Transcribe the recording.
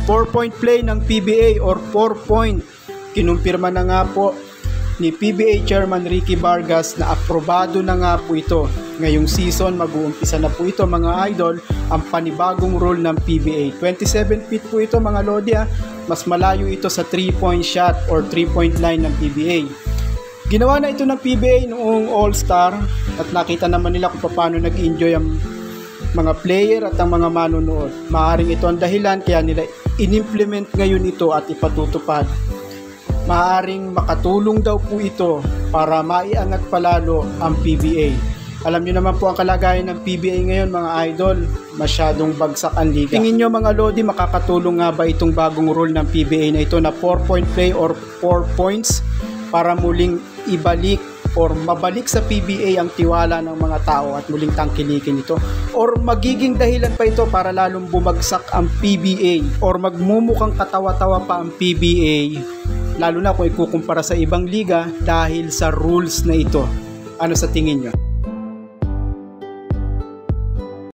4-point play ng PBA or 4-point. Kinumpirma na nga po ni PBA Chairman Ricky Vargas na aprobado na nga po ito. Ngayong season, mag-uumpisa na po ito mga idol, ang panibagong rule ng PBA. 27 feet po ito mga lodi. Mas malayo ito sa 3-point shot or 3-point line ng PBA. Ginawa na ito ng PBA noong All-Star at nakita naman nila kung paano nag-enjoy ang mga player at ang mga manonood. Maaaring ito ang dahilan kaya nila in-implement ngayon ito at ipatutupad. Maaaring makatulong daw po ito para maiangat palalo ang PBA. Alam niyo naman po ang kalagayan ng PBA ngayon mga idol, masyadong bagsak ang liga. Tingin niyo mga lodi, makakatulong nga ba itong bagong rule ng PBA na ito na 4-point play or 4 points para muling ibalik or mabalik sa PBA ang tiwala ng mga tao at muling tangkilikin ito? Or magiging dahilan pa ito para lalong bumagsak ang PBA or magmumukhang katawa-tawa pa ang PBA, lalo na kung ikukumpara sa ibang liga dahil sa rules na ito? Ano sa tingin nyo?